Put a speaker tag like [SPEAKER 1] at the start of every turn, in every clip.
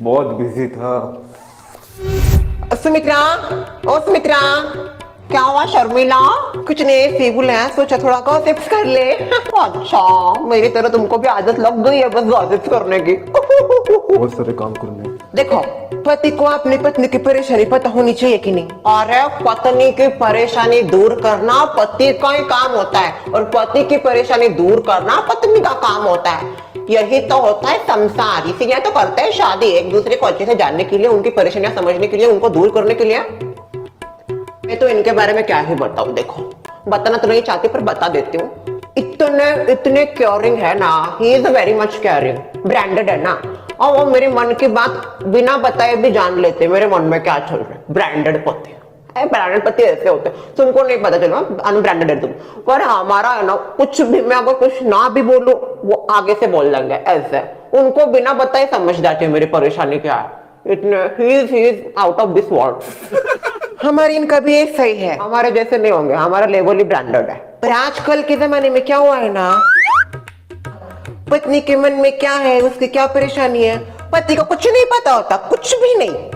[SPEAKER 1] बहुत बिजी था।
[SPEAKER 2] सुमित्रा, ओ सुमित्रा, क्या हुआ शर्मिला? कुछ नहीं, फेबुल है, सोचा थोड़ा गॉसिप्स कर ले। अच्छा, मेरी तरह तुमको भी आदत लग गई है बस गॉसिप्स करने की।
[SPEAKER 1] बहुत सारे काम करने।
[SPEAKER 2] देखो, पति को अपनी पत्नी की परेशानी पता होनी चाहिए कि नहीं? अरे पत्नी की परेशानी दूर करना पति का ही काम होता है और पति की परेशानी दूर करना पत्नी का काम होता है। यही तो होता है संसार, इसीलिए तो करते हैं शादी, एक दूसरे को अच्छे से जानने के लिए, उनकी परेशानियां समझने के लिए, उनको दूर करने के लिए। मैं तो इनके बारे में क्या ही बताऊं, देखो बताना तो नहीं चाहती पर बता देती हूँ। इतने केयरिंग है ना, he is very much caring, branded है ना, और वो मेरे मन की बात बिना बताए भी जान लेते मेरे मन में क्या चल रहा है। ब्रांडेड पति, ब्रांडेड पति ऐसे होते हैं, तुमको नहीं पता चलो अनब्रांडेड है तुम, पर हमारा है ना, कुछ भी मैं अगर कुछ ना भी बोलूं वो आगे से बोल लेंगे ऐसे, उनको बिना बताए समझ जाते हैं मेरी परेशानी क्या है। इतने he is out of this world. हमारी इनका भी एक सही है, हमारे जैसे नहीं होंगे, हमारा लेवल ही ब्रांडेड है। पर आजकल के जमाने में क्या हुआ है ना, पत्नी के मन में क्या है, उसकी क्या परेशानी है, पति को कुछ नहीं पता होता, कुछ भी नहीं।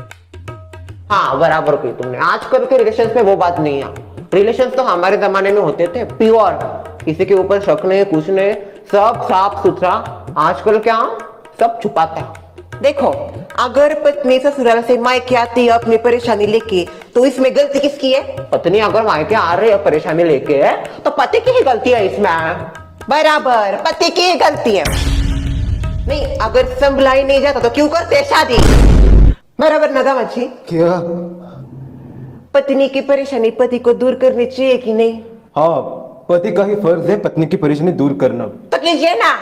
[SPEAKER 2] हाँ बराबर कही तुमने, आजकल के रिलेशन में वो बात नहीं है। रिलेशन तो हमारे जमाने में होते थे प्योर, किसी के ऊपर शक नहीं, कुछ नहीं, सब साफ सुथरा। आजकल क्या, सब छुपाते हैं। देखो, अगर पत्नी ससुराल से मायके आती है अपनी परेशानी लेके, तो इसमें गलती किसकी है? पत्नी अगर मायके आ रही है परेशानी लेके, तो पति की ही गलती है इसमें। बराबर, पति की ही गलती है। नहीं, अगर संभला ही नहीं जाता तो क्यों करते शादी? बराबर ना दामाद जी?
[SPEAKER 1] क्या?
[SPEAKER 2] पत्नी की परेशानी पति को दूर करनी चाहिए कि नहीं?
[SPEAKER 1] हाँ, पति का ही फर्ज है पत्नी की परेशानी दूर करना।
[SPEAKER 2] तो कीजिए ना,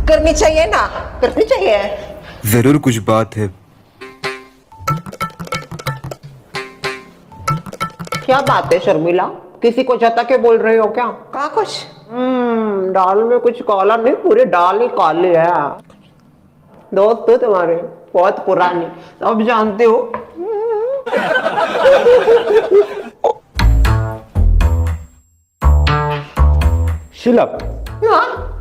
[SPEAKER 2] करनी चाहिए ना, करनी चाहिए।
[SPEAKER 1] जरूर कुछ बात है।
[SPEAKER 2] क्या बात है शर्मिला, किसी को जता के बोल रहे हो क्या? क्या कुछ? दाल में कुछ काला नहीं, पूरे दाल ही काली है। दोस्त हो तुम्हारे बहुत पुरानी, अब जानते हो।
[SPEAKER 1] शीला,
[SPEAKER 2] हाँ?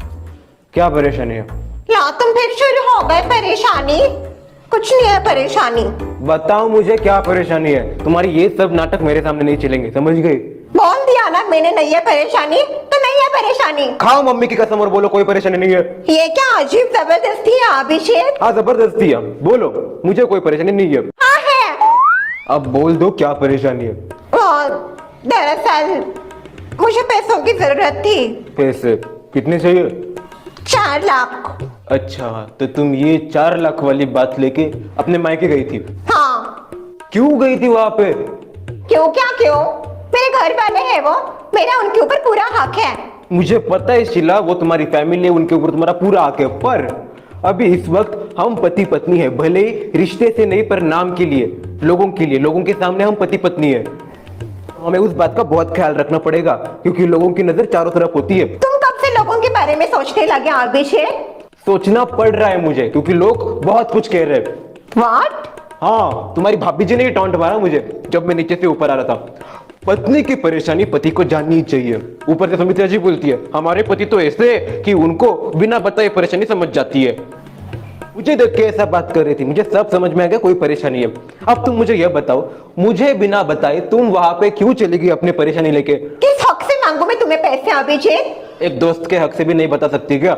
[SPEAKER 1] क्या परेशानी है?
[SPEAKER 2] ला तुम फिर शुरू हो गए परेशानी? कुछ नहीं है परेशानी।
[SPEAKER 1] बताओ मुझे क्या परेशानी है। तुम्हारी ये सब नाटक मेरे सामने नहीं चलेंगे, समझ गई?
[SPEAKER 2] बोल दिया ना मैंने, नहीं है परेशानी तो नहीं है परेशानी।
[SPEAKER 1] खाओ मम्मी की कसम और बोलो कोई परेशानी नहीं है।
[SPEAKER 2] ये क्या अजीब जबरदस्ती है अभिषेक?
[SPEAKER 1] हाँ जबरदस्ती है, बोलो मुझे कोई परेशानी नहीं है।
[SPEAKER 2] हाँ है।
[SPEAKER 1] अब बोल दो क्या परेशानी है।
[SPEAKER 2] दरअसल मुझे पैसों की जरूरत थी।
[SPEAKER 1] पैसे कितने चाहिए?
[SPEAKER 2] 4 लाख।
[SPEAKER 1] अच्छा, तो तुम ये 4 लाख वाली बात लेके अपने मायके गई थी?
[SPEAKER 2] हाँ।
[SPEAKER 1] क्यों गई थी वहां पे?
[SPEAKER 2] क्यों क्या क्यों? मेरे घर वाले हैं वो, मेरा उनके ऊपर पूरा हक है।
[SPEAKER 1] मुझे पता है शीला, वो तुम्हारी फैमिली है, उनके ऊपर तुम्हारा पूरा हक है, पर अभी इस वक्त हम पति पत्नी है, भले ही रिश्ते से नहीं पर नाम के लिए, लोगों के लिए, लोगों के सामने हम पति पत्नी है। हमें उस बात का बहुत ख्याल रखना पड़ेगा क्योंकि लोगों की नजर चारों तरफ होती है।
[SPEAKER 2] तुम कब से लोगों के बारे में सोचने लगे अभिषेक?
[SPEAKER 1] सोचना पड़ रहा है मुझे क्योंकि लोग बहुत कुछ कह रहे हैं।
[SPEAKER 2] व्हाट?
[SPEAKER 1] हाँ, तुम्हारी भाभी जी ने टॉन्ट मारा मुझे जब मैं नीचे से ऊपर आ रहा था। पत्नी की परेशानी पति को जाननी चाहिए। ऊपर से सुमित्रा जी बोलती है हमारे पति तो ऐसे है कि उनको बिना बताए परेशानी समझ जाती है। मुझे देख के ऐसा बात कर रही थी, मुझे सब समझ में आ गया कोई परेशानी है। अब तुम मुझे यह बताओ, मुझे बिना बताए तुम वहां पे क्यों चली गई अपनी परेशानी लेके?
[SPEAKER 2] किस हक से मांगू मैं तुम्हें पैसे अभिषेक?
[SPEAKER 1] एक दोस्त के हक से भी नहीं बता सकती क्या?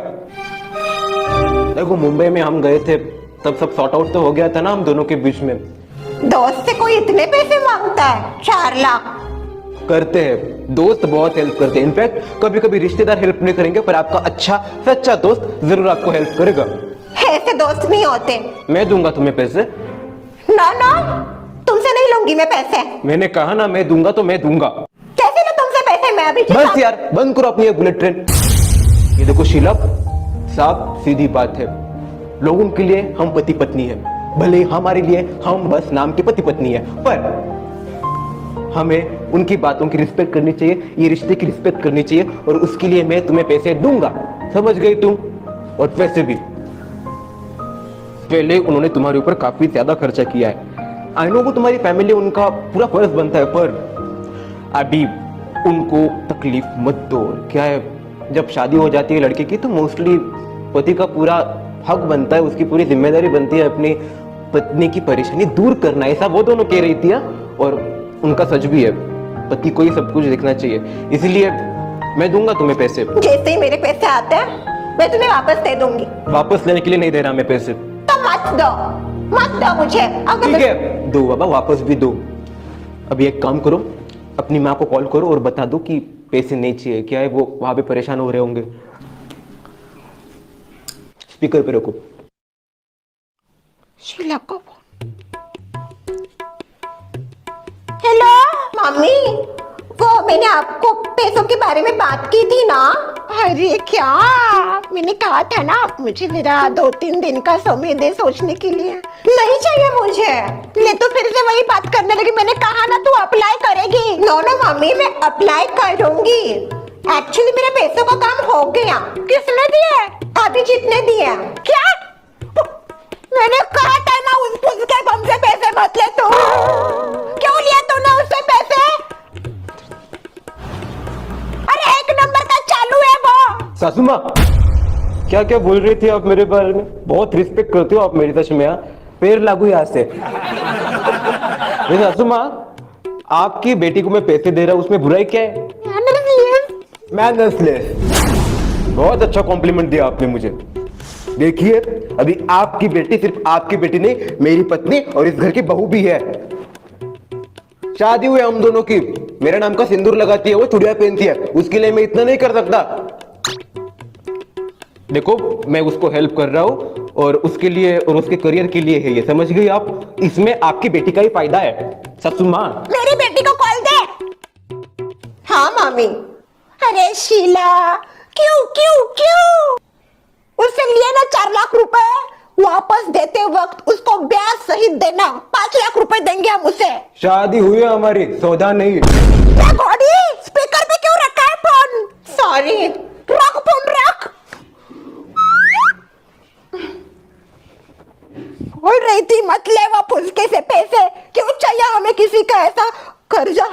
[SPEAKER 1] देखो, मुंबई में हम गए थे तब सब सॉर्ट आउट तो हो गया था ना हम दोनों के बीच में।
[SPEAKER 2] दोस्त से कोई इतने पैसे मांगता है? 4 लाख?
[SPEAKER 1] करते हैं, दोस्त बहुत हेल्प करते हैं। इनफैक्ट कभी कभी रिश्तेदार हेल्प नहीं करेंगे पर आपका अच्छा सच्चा दोस्त जरूर आपको हेल्प करेगा।
[SPEAKER 2] ऐसे दोस्त नहीं होते।
[SPEAKER 1] मैं दूंगा तुम्हें पैसे।
[SPEAKER 2] ना ना, तुमसे नहीं लूंगी मैं पैसे।
[SPEAKER 1] मैंने कहा ना मैं दूंगा तो मैं दूंगा।
[SPEAKER 2] कैसे लो तुमसे पैसे मैं अभी?
[SPEAKER 1] बस यार बंद करो अपनी ये बुलेट ट्रेन। ये देखो शीला, साफ सीधी बात है, लोगों के लिए हम पति पत्नी है, भले हमारे लिए हम बस नाम के पति पत्नी है, पर हमें उनकी बातों की रिस्पेक्ट करनी चाहिए, ये रिश्ते की रिस्पेक्ट करनी चाहिए और उसके लिए मैं तुम्हें पैसे दूंगा, समझ गई तुम? और वैसे भी पहले उन्होंने तुम्हारे ऊपर काफी ज्यादा खर्चा किया है। आई नो वो तुम्हारी फैमिली, उनका पूरा फर्ज बनता है, पर अभी उनको तकलीफ मत दो। क्या है, जब शादी हो जाती है लड़के की तो मोस्टली पति का पूरा हक बनता है, उसकी पूरी जिम्मेदारी बनती है अपनी पत्नी की परेशानी दूर करना। ऐसा वो दोनों कह रही थी और उनका सच भी है, पति को ही सब कुछ देखना चाहिए। इसलिए मैं दूंगा तुम्हें पैसे।
[SPEAKER 2] जैसे ही मेरे पैसे आते हैं मैं तुम्हें वापस दे दूंगी।
[SPEAKER 1] वापस लेने के लिए नहीं दे रहा मैं पैसे।
[SPEAKER 2] तो मत दो मुझे। अगर
[SPEAKER 1] ठीक है दो बाबा, वापस भी दो। अभी एक काम करो, अपनी माँ को कॉल करो और बता दो कि पैसे नहीं चाहिए। क्या है, वो वहां पे परेशान हो रहे होंगे। स्पीकर पे रखो।
[SPEAKER 2] शीला को हेलो मम्मी, वो मैंने आपको पैसों के बारे में बात की थी ना। अरे क्या, मैंने कहा था ना मुझे मेरा 2-3 दिन का समय दे सोचने के लिए। नहीं चाहिए मुझे। ये तो फिर से वही बात करने लगी। मैंने कहा ना तू अप्लाई करेगी। नो मम्मी, मैं अप्लाई करूंगी। एक्चुअली मेरे पैसों का काम हो गया। किसने दिए? अभी जितने दिए। क्या? मैंने कहा था ना उसके हमसे पैसे मत ले। तू क्यों लिया तूने उससे पैसे? अरे 1 नंबर का चालू है वो।
[SPEAKER 1] सासू माँ, क्या क्या बोल रही थी आप मेरे बारे में? बहुत रिस्पेक्ट करती हो आप मेरी, सच में। पैर लागू यहाँ से। सासू माँ, आपकी बेटी को मैं पैसे दे रहा हूँ, उसमें बुराई क्या है? मैनर्सलेस। बहुत अच्छा कॉम्प्लीमेंट दिया आपने मुझे। देखिए, अभी आपकी बेटी सिर्फ आपकी बेटी नहीं, मेरी पत्नी और इस घर की बहू भी है। शादी हुई हम दोनों की। मेरे नाम का सिंदूर लगाती है, वो चूड़ियां पहनती है। उसके लिए मैं इतना नहीं कर सकता। देखो, मैं उसको हेल्प कर रहा हूं और उसके लिए और उसके करियर के लिए है ये, समझ गई आप? इसमें आपकी बेटी का ही फायदा है। ससु माँ,
[SPEAKER 2] मेरी बेटी को कॉल दे। हाँ मामी। अरे शीला, क्यों क्यों क्यों? उससे लिए ना 4 लाख रुपए, वापस देते वक्त उसको ब्याज सहित देना। 5 लाख रुपए देंगे हम उसे। शादी
[SPEAKER 1] हुई है हमारी, सौदा नहीं।
[SPEAKER 2] गॉडी, स्पीकर पे क्यों रखा है फोन? सॉरी, रख फोन रख। बोल रही थी मत ले वो फुसके से पैसे। क्यों चाहिए हमें किसी का ऐसा कर्जा?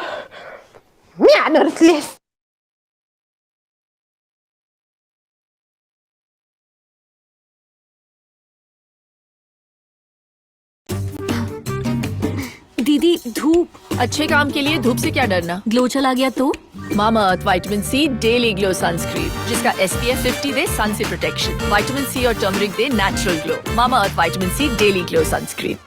[SPEAKER 2] मैनर्सलेस।
[SPEAKER 3] दीदी धूप।
[SPEAKER 4] अच्छे काम के लिए धूप से क्या डरना।
[SPEAKER 3] ग्लो चला गया तो?
[SPEAKER 4] Mamaearth vitamin C daily glow sunscreen, जिसका SPF 50 दे सन से प्रोटेक्शन। विटामिन सी और टर्मरिक दे natural glow. Mamaearth vitamin C daily glow sunscreen.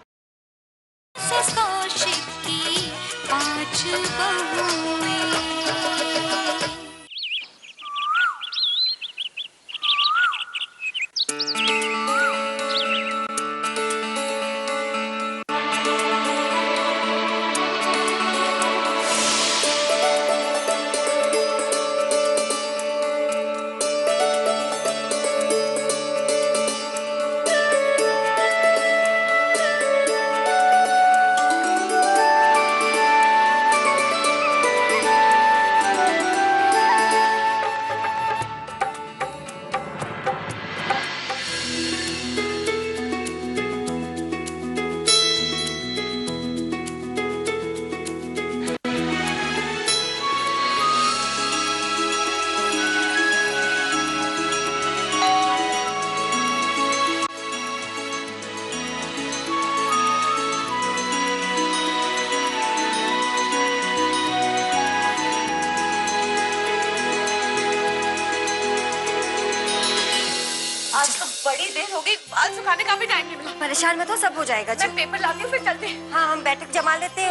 [SPEAKER 3] बड़ी देर हो गई, बाल सुखाने का भी टाइम नहीं मिला।
[SPEAKER 5] परेशान मत हो, सब हो जाएगा।
[SPEAKER 3] मैं पेपर लाती हूँ, फिर चलते हैं।
[SPEAKER 5] हाँ, हम बैठक जमा लेते हैं।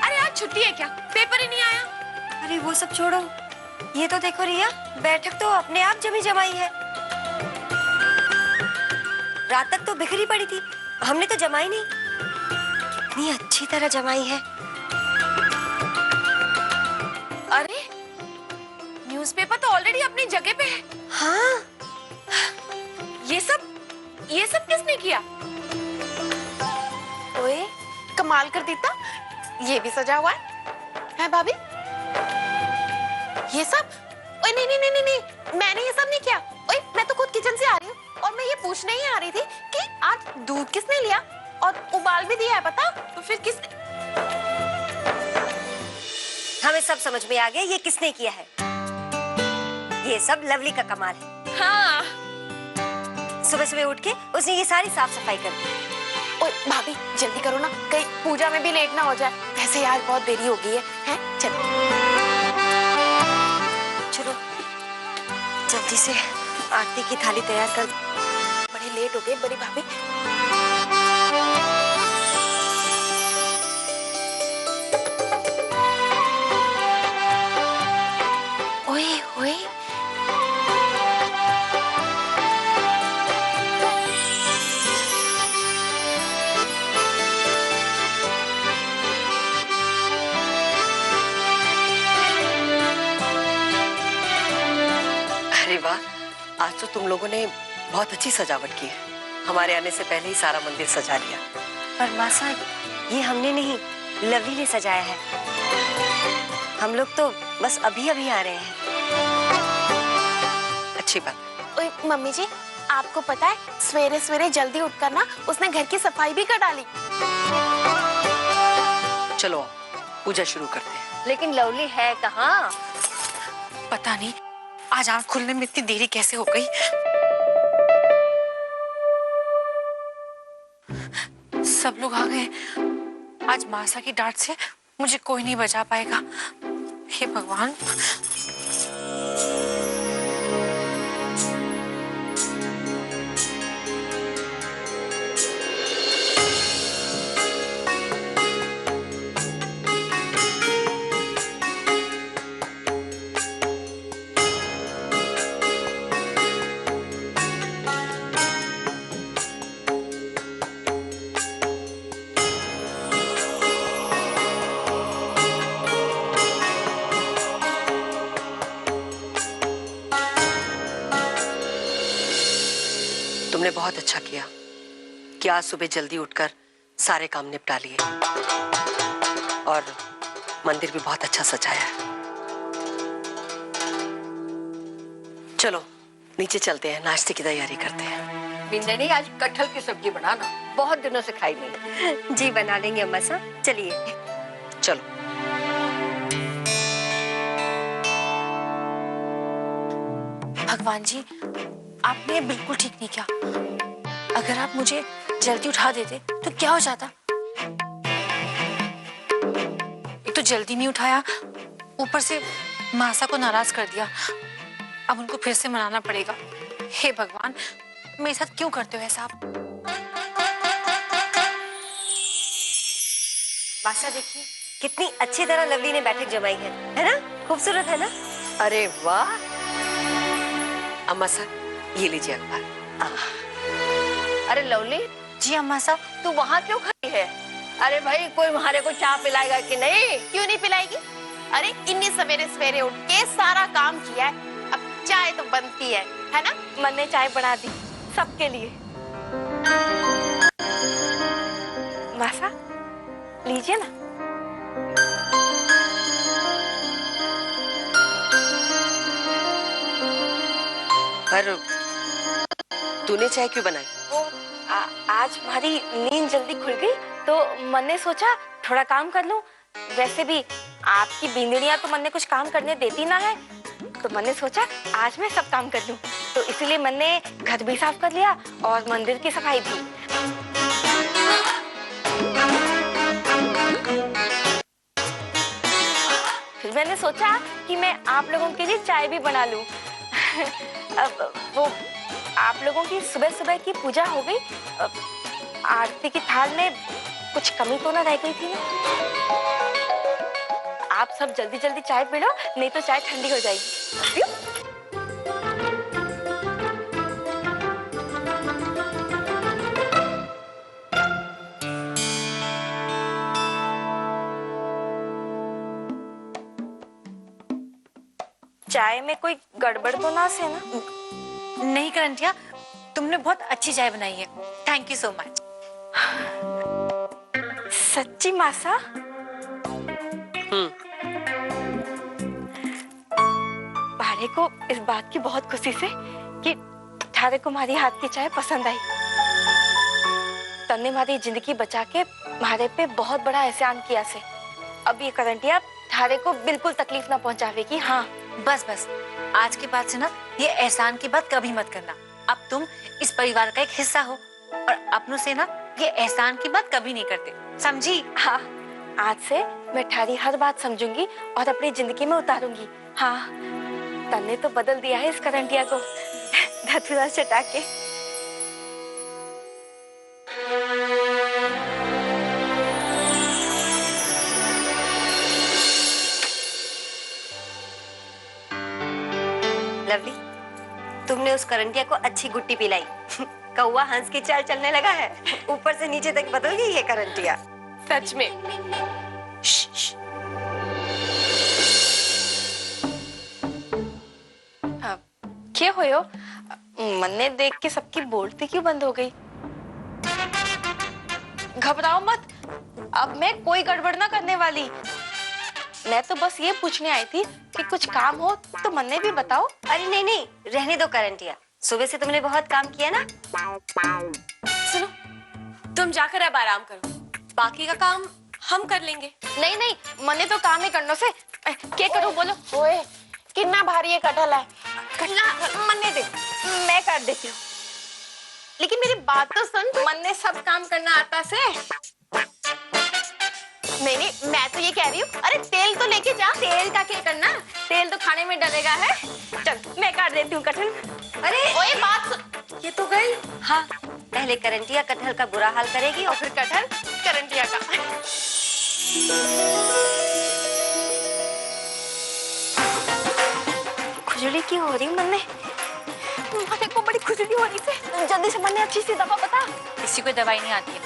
[SPEAKER 3] अरे आज छुट्टी है क्या? पेपर ही नहीं आया।
[SPEAKER 5] अरे वो सब छोड़ो, ये तो देखो रिया, बैठक तो अपने आप जमी जमाई है। रात तक तो बिखरी पड़ी थी, हमने तो जमाई नहीं। कितनी अच्छी तरह जमाई है।
[SPEAKER 3] अरे न्यूज़पेपर तो ऑलरेडी अपनी जगह पे है।
[SPEAKER 5] हाँ,
[SPEAKER 3] ये सब किसने किया? ओए कमाल कर देता, ये भी सजा हुआ है भाभी? ये सब? ओए नहीं नहीं नहीं नहीं, मैंने ये सब नहीं किया। ओए मैं तो खुद किचन से आ रही हूँ और मैं ये पूछने ही आ रही थी कि आज दूध किसने लिया और उबाल भी दिया है, पता? तो फिर किसने?
[SPEAKER 5] हमें सब समझ में आ गया ये किसने किया है। ये सब लवली का कमाल है।
[SPEAKER 3] हाँ।
[SPEAKER 5] सुबह सुबह उठ के उसने ये सारी साफ सफाई कर दी।
[SPEAKER 3] ओए भाभी जल्दी करो ना, कहीं पूजा में भी लेट ना हो जाए। वैसे यार बहुत देरी हो गई है, हैं? चलो
[SPEAKER 5] चलो जल्दी से आरती की थाली तैयार कर।
[SPEAKER 3] बड़े लेट हो गए बड़ी भाभी। ओए ओए
[SPEAKER 5] अरे वाह, आज तो तुम लोगों ने बहुत अच्छी सजावट की है। हमारे आने से पहले ही सारा मंदिर सजा लिया। पर माँ साहब, ये हमने नहीं, लवली ने सजाया है। हम लोग तो बस अभी अभी आ रहे हैं। अच्छी बात।
[SPEAKER 3] ओए मम्मी जी, आपको पता है सवेरे सवेरे जल्दी उठकर ना उसने घर की सफाई भी कर डाली।
[SPEAKER 5] चलो पूजा शुरू करते हैं।
[SPEAKER 6] लेकिन लवली है कहाँ? पता नहीं आज आँख खुलने में इतनी देरी कैसे हो गई। सब लोग आ गए। आज मासा की डांट से मुझे कोई नहीं बचा पाएगा। हे भगवान।
[SPEAKER 5] तुमने बहुत अच्छा किया कि आज सुबह जल्दी उठकर सारे काम निपटा लिए और मंदिर भी बहुत अच्छा सजाया है। चलो नीचे चलते हैं, नाश्ते की तैयारी करते हैं।
[SPEAKER 6] बिंदनी आज कटहल की सब्जी बनाना, बहुत दिनों से खाई नहीं।
[SPEAKER 5] जी बना लेंगे अम्मा साहब, चलिए। चलो।
[SPEAKER 6] भगवान जी, आपने बिल्कुल ठीक नहीं किया। अगर आप मुझे जल्दी उठा देते तो क्या हो जाता। एक तो जल्दी नहीं उठाया, ऊपर से मासा को नाराज कर दिया। अब उनको फिर से मनाना पड़ेगा। हे भगवान, मेरे साथ क्यों करते हो ऐसा आप?
[SPEAKER 5] मासा देखिए कितनी अच्छी तरह लवली ने बैठक जमाई है ना? खूबसूरत है ना?
[SPEAKER 6] अरे वाह।
[SPEAKER 5] अम्मा साहब ये लीजिए अखबार।
[SPEAKER 6] अरे लवली जी, अम्मा साहब तू वहाँ क्यों खड़ी है? अरे भाई कोई हमारे को चाय पिलाएगा कि नहीं?
[SPEAKER 3] क्यों नहीं पिलाएगी? अरे इतनी सवेरे सवेरे उठ के सारा काम किया है, अब चाय तो बनती है ना?
[SPEAKER 6] मन ने चाय बना दी सबके लिए। मासा लीजिए ना।
[SPEAKER 5] पर तूने चाय क्यों बनाई?
[SPEAKER 6] वो आज हमारी नींद जल्दी खुल गई तो मन ने सोचा थोड़ा काम कर लूं। वैसे भी आपकी बिंदनियां तो मन ने कुछ काम करने देती ना है, तो मन ने सोचा आज मैं सब काम कर लूं। तो इसीलिए मन ने घर भी साफ कर लिया और मंदिर की सफाई भी। फिर मैंने सोचा कि मैं आप लोगों के लिए चाय भी बना लूं। अब वो आप लोगों की सुबह सुबह की पूजा हो गई। आरती की थाल में कुछ कमी तो ना रह गई थी ना? आप सब जल्दी जल्दी चाय पी लो, नहीं तो चाय ठंडी हो जाएगी। चाय में कोई गड़बड़ तो ना से ना? नहीं करंटिया, तुमने बहुत अच्छी चाय बनाई है। Thank you so much. सच्ची मासा? भाड़े को इस बात की बहुत खुशी से कि ठारे को हमारी हाथ की चाय पसंद आई। तन्ने हमारी जिंदगी बचा के हमारे पे बहुत बड़ा एहसान किया से। अब ये करंटिया थारे को बिल्कुल तकलीफ ना पहुंचावेगी। हाँ
[SPEAKER 7] बस बस, आज के बाद से ना ये एहसान की बात कभी मत करना। अब तुम इस परिवार का एक हिस्सा हो और अपनों से ना ये एहसान की बात कभी नहीं करते, समझी?
[SPEAKER 6] हाँ, आज से मैं थारी हर बात समझूंगी और अपनी जिंदगी में उतारूंगी। हाँ, तन्ने तो बदल दिया है इस करंटिया को धतूरा चटा के।
[SPEAKER 5] लवली, तुमने उस करंटिया को अच्छी गुट्टी पिलाई। कौवा हंस की चाल चलने लगा है, ऊपर से नीचे तक बदल गई ये करंटिया।
[SPEAKER 3] सच में।
[SPEAKER 6] क्या होयो? मन्ने देख के सबकी बोलती क्यों बंद हो गई? घबराओ मत, अब मैं कोई गड़बड़ ना करने वाली। मैं तो बस ये पूछने आई थी कि कुछ काम हो तो मन्ने भी बताओ।
[SPEAKER 5] अरे नहीं नहीं, रहने दो करंटिया, सुबह से तुमने बहुत काम किया ना।
[SPEAKER 3] सुनो, तुम जाकर अब आराम करो, बाकी का काम हम कर लेंगे।
[SPEAKER 6] नहीं नहीं, मन्ने तो काम ही करने से। क्या करूं बोलो? ओए, कितना भारी ये कटहल है। कटहल मन्ने दे, मैं कर देती हूँ। लेकिन मेरी बात तो सुन, मन्ने सब काम करना आता से।
[SPEAKER 3] नहीं नहीं, मैं तो ये कह रही हूँ, अरे तेल तो लेके जा।
[SPEAKER 6] तेल का क्या करना, तेल तो खाने में डलेगा है। चल मैं काट देती हूँ कटहल।
[SPEAKER 5] अरे
[SPEAKER 3] ओए बात सुन, ये तो गई।
[SPEAKER 5] हाँ, पहले करंटिया कटहल का बुरा हाल करेगी
[SPEAKER 3] और फिर कटहल करंटिया का।
[SPEAKER 6] खुजली क्यों हो रही मन्ने? मन्ने को बड़ी खुजली हो रही थी। जल्दी से मन्ने अच्छी सी दवा बता।
[SPEAKER 7] किसी को दवाई नहीं आती है।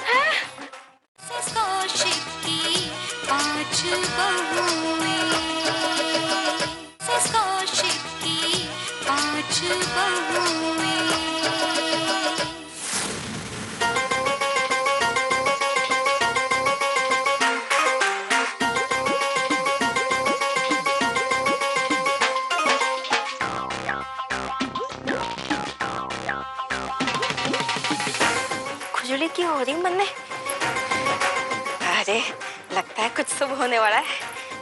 [SPEAKER 6] खुजली क्यों हो रही मन्ने? अरे लगता है कुछ शुभ होने वाला है।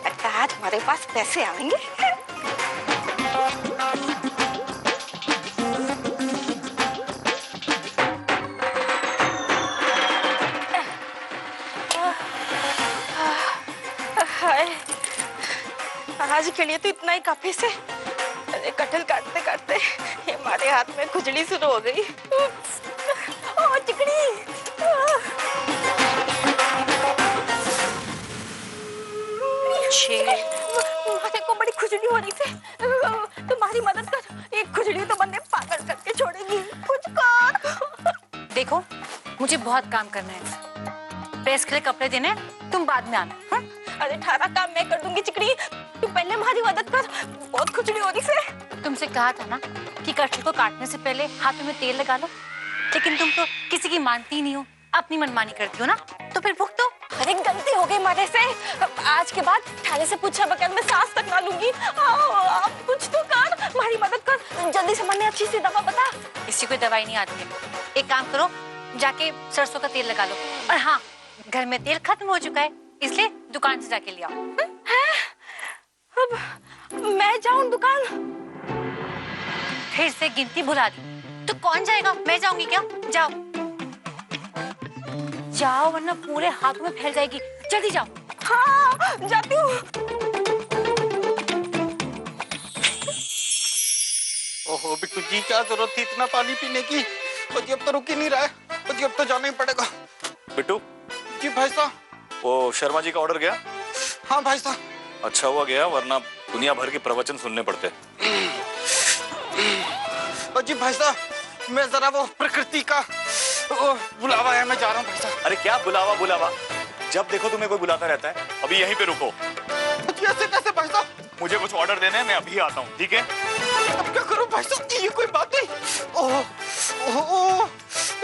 [SPEAKER 6] लगता है आज हमारे पास पैसे आएंगे। आज के लिए तो इतना ही काफी से। अरे कटहल काटते काटते ये हमारे हाथ में खुजली शुरू हो गई। ओ चिकनी। माथे को बड़ी खुजली हो रही थी। तुम्हारी मदद कर, एक खुजली तो बंदे पागल करके छोड़ेगी। कुछ कर।
[SPEAKER 7] देखो, मुझे बहुत काम करना है, प्रेस के लिए कपड़े देने हैं, तुम बाद में आना। हा?
[SPEAKER 6] अरे थारा काम मैं कर दूंगी चिकनी, तू पहले हमारी मदद कर। बहुत खुजली हो रही है।
[SPEAKER 7] तुमसे कहा था ना कि कटहल को काटने से पहले हाथों में तेल लगा लो, लेकिन तुम तो किसी की मानती नहीं हो, अपनी मनमानी करती हो ना, तो फिर भुगतो।
[SPEAKER 6] अरे गलती हो गई मारे से। आज के बाद थाने से पूछा बगैर मैं सांस तक ना लूंगी। आप कुछ तो कर, हमारी मदद कर। जल्दी से मन्ने अच्छी सी दवा बता।
[SPEAKER 7] किसी को दवाई नहीं आती है। एक काम करो, जाके सरसों का तेल लगा लो। और हाँ, घर में तेल खत्म हो चुका है, इसलिए दुकान से जाके ले आओ।
[SPEAKER 6] अब मैं जाऊं दुकान?
[SPEAKER 7] फिर से गिनती भुला दी तो कौन जाएगा? मैं जाऊंगी क्या? जाओ जाओ, वरना पूरे हाथों में फैल जाएगी। जल्दी जाओ।
[SPEAKER 6] हाँ जाती हूँ।
[SPEAKER 8] ओहो बिट्टू जी, क्या जरूरत थी इतना पानी पीने की? जी अब तो रुक ही नहीं रहा है। जी अब तो जाना ही पड़ेगा।
[SPEAKER 9] बिट्टू
[SPEAKER 8] जी भाई साहब।
[SPEAKER 9] वो शर्मा जी का ऑर्डर गया?
[SPEAKER 8] हाँ भाई साहब।
[SPEAKER 9] अच्छा हुआ गया, वरना दुनिया भर के प्रवचन सुनने पड़ते।
[SPEAKER 8] जी भाई साहब, मैं जरा वो प्रकृति का बुलावा है, मैं जा रहा हूँ भाई साहब।
[SPEAKER 9] अरे क्या बुलावा बुलावा, जब देखो तुम्हें कोई बुलाता रहता है। अभी यहीं पे रुको।
[SPEAKER 8] ऐसे कैसे भाई साहब?
[SPEAKER 9] मुझे कुछ ऑर्डर देने हैं, मैं अभी आता हूँ, ठीक है?
[SPEAKER 8] अब क्या करूँ भाई साहब? ये कोई बात नहीं। ओह ओह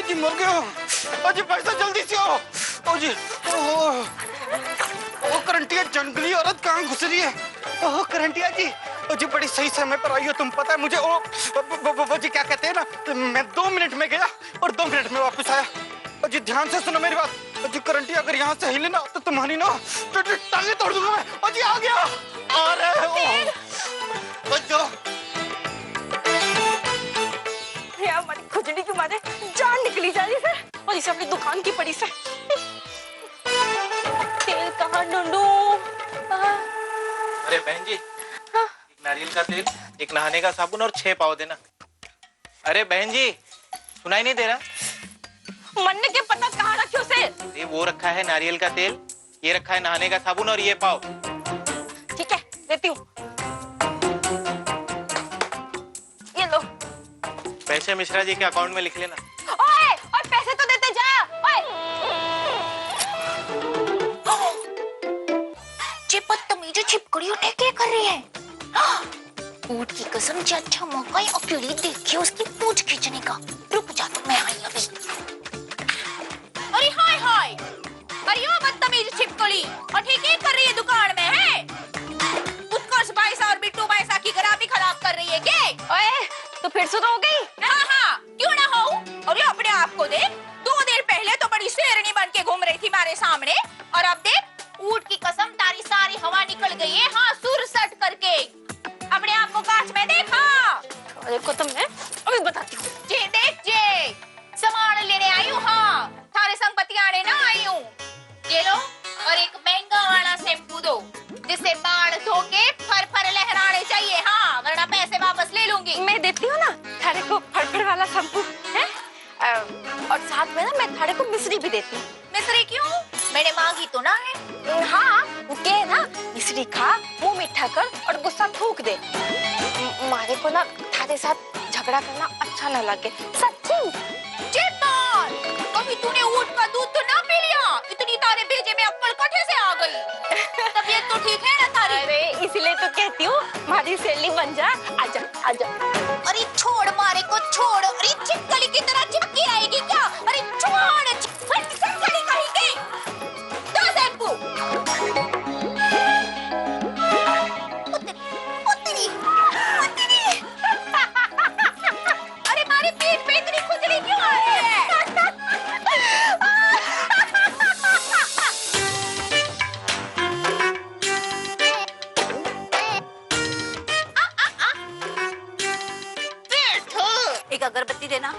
[SPEAKER 8] जी मर गया। जी भाई साहब जल्दी से आओ। ओ जी ओ करंटिया जंगली औरत कहाँ घुस रही है? ओह करंटिया जी, जी बड़ी सही समय पर आई हो तुम, पता है मुझे। वो जी क्या कहते हैं ना, मैं 2 मिनट में गया और 2 मिनट में वापस आया। जी ध्यान से सुनो मेरी बात। अजी करंटी अगर यहाँ से हिले ना तो तुम्हारी ना टांगे तोड़ दूंगा मैं। अजी आ गया। अरे
[SPEAKER 6] हमारी खुजली के मारे जान निकली जा रही है और इसे अपनी दुकान की पड़ी से। तेल कहाँ ढूंढूं?
[SPEAKER 10] अरे बहन जी, एक नारियल का तेल, एक नहाने का साबुन और 6 पाव देना। अरे बहन जी, सुनाई नहीं दे रहा?
[SPEAKER 6] मन्ने के पता कहाँ रखे उसे?
[SPEAKER 10] ये वो रखा है नारियल का तेल, ये रखा है नहाने का साबुन और ये पाव।
[SPEAKER 6] ठीक है, देती हूँ। ये लो।
[SPEAKER 10] पैसे मिश्रा जी के अकाउंट में लिख लेना।
[SPEAKER 6] ओए, और पैसे तो देते जा। ओए।
[SPEAKER 3] ये बदतमीज छिपकली उठे क्या कर रही है? ऊँट की कसम, जो अच्छा मौका है अकेली देखिए उसकी पूंछ खींचने का। रुक जा तो मैं आई अभी।
[SPEAKER 6] अरे हाय हाय, अरे वो बदतमीज छिपकली और ठीक ही कर रही है दुकान में है। उत्कर्ष पैसा और बिट्टू पैसा की ग्राफी खराब कर रही है क्या? ओए, तो फिर से तो हो गई? हाँ हाँ, क्यों ना हो। और ये अपने आप को देख, 2 दिन पहले तो बड़ी शेरनी बन के घूम रही थी हमारे सामने और अब देख ऊँट की कसम तारी सारी हवा निकल गई है। हाँ, सुर सट करके अपने आप को कांच में देखा। देखो तुमने, अभी बताती हूँ। जे देख जे, सामान लेने आई हूँ। हाँ, थारे संपत्ति आने ना आई हूँ। ये लो, और एक महंगा वाला शैम्पू दो जिससे बाल धो के फर फर लहराने चाहिए। हाँ, वरना पैसे वापस ले लूंगी। मैं देती हूँ ना थारे को फर वाला शैम्पू है, और साथ में ना मैं थारे को मिश्री भी देती हूँ। मिश्री क्यों? मैंने मांगी तो ना है। हाँ, के ना मिश्री खा, मुंह मीठा कर और गुस्सा थूक दे। मारे को ना थारे साथ झगड़ा करना अच्छा न लगे, सच्ची। कभी तूने ऊँट का दूध तो ना पी लिया? इतनी तारे भेजे में अक्कल कठे से आ गई। तबीयत तो ठीक है ना तारी? अरे इसलिए तो कहती हूँ हमारी सहेली बन जा। आजा आजा।
[SPEAKER 3] अरे छोड़ मारे को छोड़। अरे छिपकली की तरह चिपकी रहेगी क्या? अरे छोड़, छिपकली कहीं गई। दो शैम्पू। उतरी। अरे मारे पेट पे इतनी खुजली क्यों आ रही है?
[SPEAKER 6] एक अगरबत्ती देना।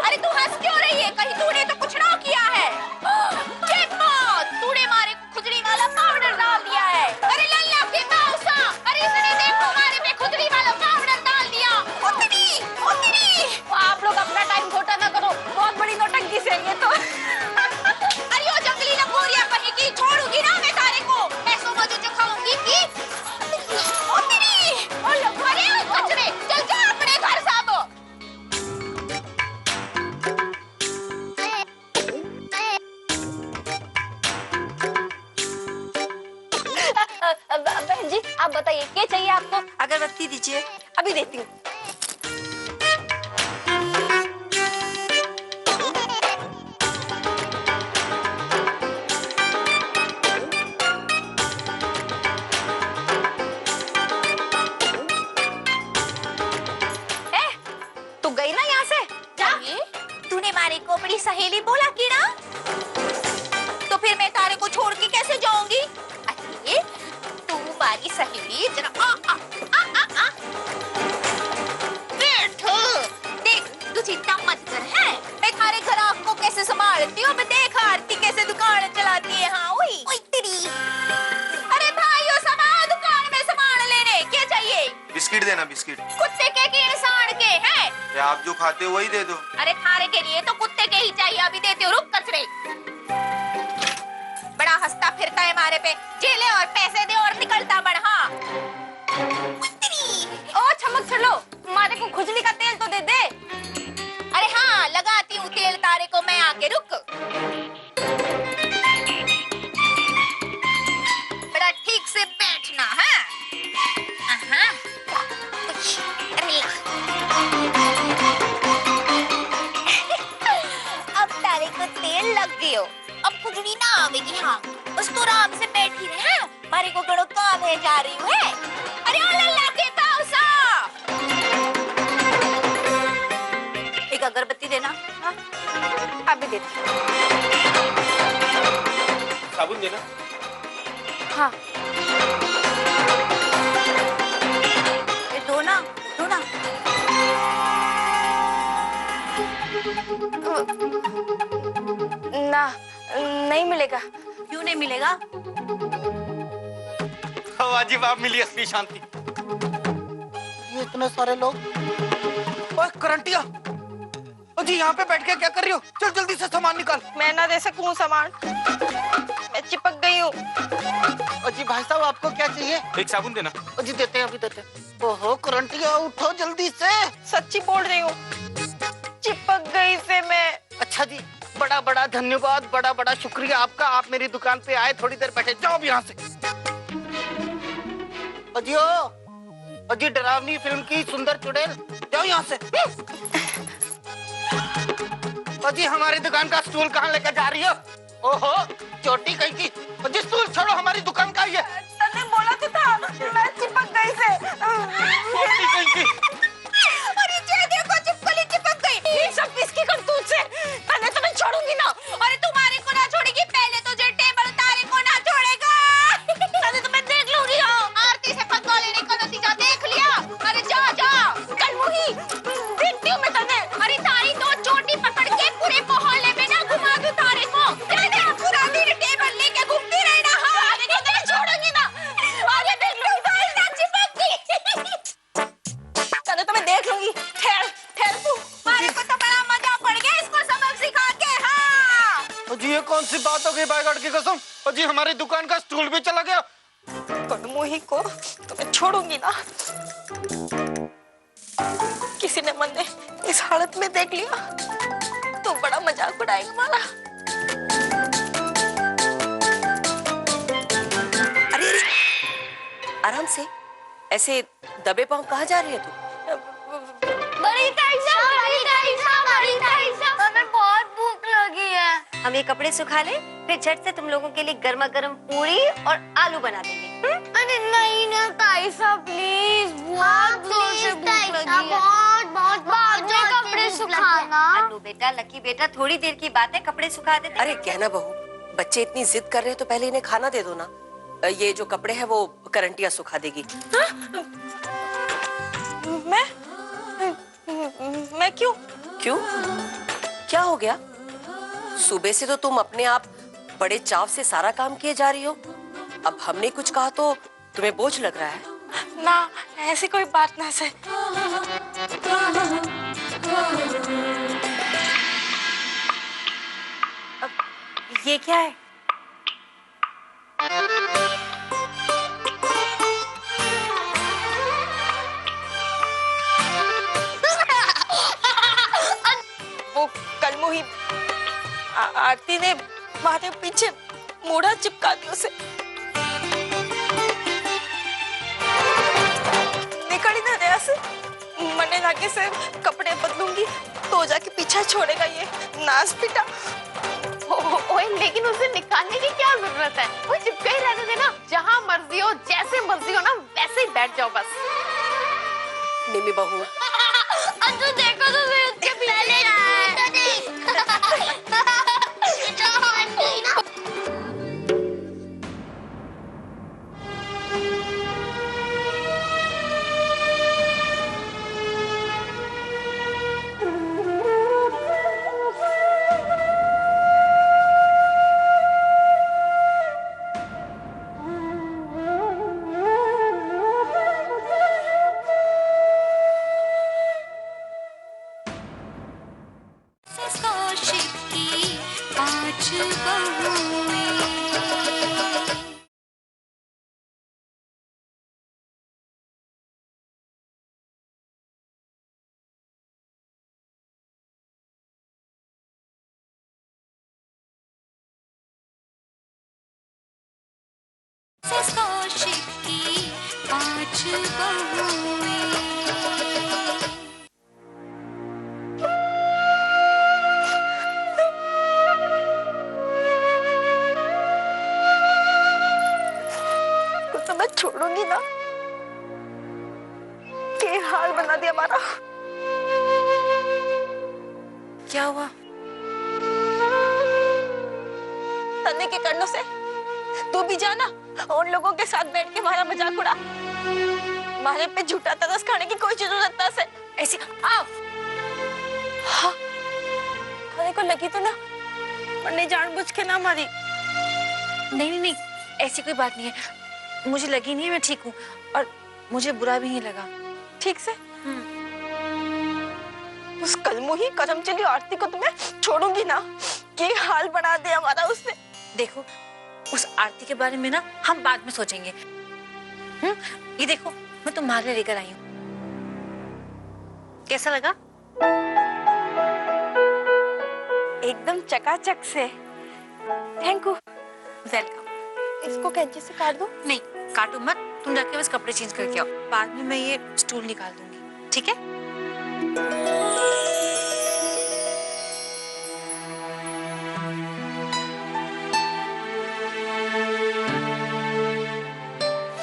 [SPEAKER 6] अरे तू हंस क्यों रही है? कहीं तूने तो कुछ ना किया है। तूने मारे को खुजली वाला पाउडर डाल दिया है। अरे लल्ला के मौसा, अरे इसने देखो मारे पे खुजली वाला पाउडर डाल दिया। उतरी उतरी। आप लोग अपना टाइम खोटा ना करो, बहुत बड़ी नौटंकी से ये तो। अरे वो जंगली लंगोरिया कहीं की छोड़ूंगी ना मैं तारे को। पैसों में जो खाऊंगी की। उतरी। और लोग अरे कचरे, चल जा अपने घर साहब। बहन जी, आप बताइए क्या चाहिए आपको?
[SPEAKER 5] अगरबत्ती दीजिए।
[SPEAKER 6] अभी देती हूँ। तू गई ना यहाँ से? जा। तूने मारे को अपनी सहेली बोला कि ना? तो फिर मैं तारे को छोड़ के कैसे जाऊंगी? अरे तू मारी सहेली जरा देख, तू चिंता मत कर है। मैं थारे घर आपको कैसे संभालती हूँ। मैं देख आरती कैसे दुकान चलाती है। हाँ ओए तेरी। अरे भाइयों, सामान दुकान में सामान लेने क्या चाहिए?
[SPEAKER 9] बिस्किट देना, बिस्किट।
[SPEAKER 6] कुत्ते के इंसान के हैं?
[SPEAKER 9] आप जो खाते हो वही दे दो।
[SPEAKER 6] अरे थारे के लिए तो कुत्ते के ही चाहिए। अभी देती हूँ, रुक कचरे। बड़ा हंसता फिरता है मारे पे। जेले और पैसे दे और निकलता बढ़। हाँ ओ चमक छलो, मारे को खुजली का तेल तो दे दे। अरे हाँ, लगाती हूँ तेल तारे को मैं। आके रुक। बड़ा ठीक से बैठना है। अब तारे को तेल लग गयो। अब
[SPEAKER 3] जरूरी ना आवेगी। हाँ बस तो आराम से बैठी रहे हैं, मारे को गड़ो काम है जा रही हूँ है। अरे ओ लल्ला के ताऊसा, एक अगरबत्ती देना। हाँ
[SPEAKER 6] अभी देती हूँ।
[SPEAKER 10] साबुन देना।
[SPEAKER 6] हाँ
[SPEAKER 3] ये दो ना, दो ना।
[SPEAKER 6] ना नहीं मिलेगा।
[SPEAKER 3] क्यों नहीं मिलेगा?
[SPEAKER 8] वाजिब आप मिली असली शांति। ये इतने सारे लोग। ओए करंटिया, ओ जी यहाँ पे बैठ के क्या कर रही हो? चल जल्दी से सामान निकाल।
[SPEAKER 6] मैं ना दे सकूं सामान, मैं चिपक गई हूँ।
[SPEAKER 8] ओ जी भाई साहब आपको क्या चाहिए?
[SPEAKER 10] एक साबुन देना।
[SPEAKER 8] ओ जी देते हैं, अभी देते हैं। ओहो करंटिया उठो जल्दी से।
[SPEAKER 6] सच्ची बोल रही हूँ, चिपक गई से मैं।
[SPEAKER 8] अच्छा जी, बड़ा बड़ा धन्यवाद, बड़ा बड़ा शुक्रिया आपका। आप मेरी दुकान पे आए, थोड़ी देर बैठे। जाओ अब यहाँ से। अजियो, अजी डरावनी फिल्म की सुंदर चुड़ैल, जाओ यहाँ से। अजी हमारी दुकान का स्टूल कहाँ लेकर जा रही हो? ओहो चोटी कहीं की। अजी स्टूल छोड़ो, हमारी दुकान का ही है।
[SPEAKER 6] तने बोला तो था, मैं चिपक गई से।
[SPEAKER 8] चोटी कहीं की।
[SPEAKER 3] अरे जे देखो चिपकली चिपक गई।
[SPEAKER 6] ये सब किसकी करतूत से? तने तो मैं छोड़ूंगी ना।
[SPEAKER 3] अरे तुम्हारे को ना छोड़ेगी, पहले तो जो टेबल तारे को ना छोड़ेगा।
[SPEAKER 6] तने तो मैं देख लूंगी।
[SPEAKER 3] आरती से पक्का लेने का नतीजा देख लिया। अरे जा जा
[SPEAKER 6] कल मुही देखती हूँ मैं तने।
[SPEAKER 3] अरे तारी तो चोटी पकड़ के पूरे मोहल्ले में ना घुमा दूं तारे को। पूरा दिन टेबल लेके घूमती रहना। हाँ
[SPEAKER 6] आगे तो मैं छोड़ूंगी ना। आगे देख लूंगी।
[SPEAKER 3] तारी ना चिपक गई।
[SPEAKER 6] तने तो मैं देख लूंगी। ठहर ठहर तू।
[SPEAKER 3] मारे को तो बड़ा मजा पड़ गया इसको सबक सिखा के। हाँ
[SPEAKER 8] अजी ये कौन सी बात हो गई बायगॉड की कसम? अजी हमारी दुकान का स्टूल भी चला गया।
[SPEAKER 6] मुही को तो मैं छोड़ूंगी ना। किसी ने मन ने इस हालत में देख लिया तो बड़ा मजाक उड़ाएगा हमारा।
[SPEAKER 5] अरे अरे, आराम से, ऐसे दबे पांव कहाँ जा रही है तू?
[SPEAKER 3] बड़ी ताईसा, बड़ी ताईसा, बड़ी ताईसा, हमें बहुत भूख लगी है।
[SPEAKER 5] हम ये कपड़े सुखा ले, फिर झट से तुम लोगों के लिए गर्मा गर्म पूरी और आलू बना देंगे।
[SPEAKER 3] अरे नहीं ना ताईसा प्लीज, बहुत जोर से भूख लगी है। बहुत बाद में कपड़े सुखाना।
[SPEAKER 5] अन्नू बेटा, लकी बेटा, थोड़ी देर की बात है, कपड़े सुखा देते। अरे क्या ना बहू, बच्चे इतनी जिद कर रहे हैं तो पहले इन्हें खाना दे दो ना। ये जो कपड़े हैं वो करंटिया सुखा देगी।
[SPEAKER 6] मैं क्यों?
[SPEAKER 5] क्यों? क्या हो गया? सुबह से तो तुम अपने आप बड़े चाव से सारा काम किए जा रही हो। अब हमने कुछ कहा तो तुम्हें बोझ लग रहा है?
[SPEAKER 6] ना ऐसी कोई बात ना से।
[SPEAKER 5] अब ये क्या है?
[SPEAKER 6] वो कल मुही आरती ने मारे पीछे मोड़ा चिपका दी उसे। निकल ही ना रहा से। मने लागे से कपड़े बदलूंगी तो जाके पीछा छोड़ेगा ये नास पिटा।
[SPEAKER 11] ओए लेकिन उसे निकालने की क्या जरूरत है? वो चिपके ही रहने देना। जहाँ मर्जी हो, जैसे मर्जी हो ना, वैसे ही बैठ जाओ बस।
[SPEAKER 5] निमी बहू,
[SPEAKER 3] अंजू देखो तो मैं उसके पीछे कौशिक की पांच बहुएं।
[SPEAKER 6] छोड़ूंगी ना। ये हाल बना दिया हमारा।
[SPEAKER 7] क्या हुआ?
[SPEAKER 6] तन्ने के करनों से तू भी जाना, उन लोगों के साथ बैठ के हमारा मजाक उड़ा। हमारे पे झूठा तरस खाने की कोई जरूरत ना से।
[SPEAKER 7] ऐसी आओ।
[SPEAKER 6] हाँ, अरे को लगी तो ना, वरने जानबूझ के ना मारी।
[SPEAKER 7] नहीं नहीं नहीं, ऐसी कोई बात नहीं है, मुझे लगी नहीं है, मैं ठीक हूँ और मुझे बुरा भी नहीं लगा।
[SPEAKER 6] ठीक से? उस कलमुही करम चली आरती को तुम्हें छोड़ूंगी ना। ये हाल बना दिया हमारा उसने।
[SPEAKER 7] देखो, उस आरती के बारे में ना हम बाद में सोचेंगे। ये देखो, मैं तुम्हारे लिए लेकर आई हूँ। कैसा लगा?
[SPEAKER 6] एकदम चकाचक से। Thank you.
[SPEAKER 7] वेलकम।
[SPEAKER 6] इसको कैंची से काट दो।
[SPEAKER 7] नहीं, काटो मत, तुम जाके बस कपड़े चेंज करके आओ, बाद में मैं ये स्टूल निकाल दूंगी, ठीक है?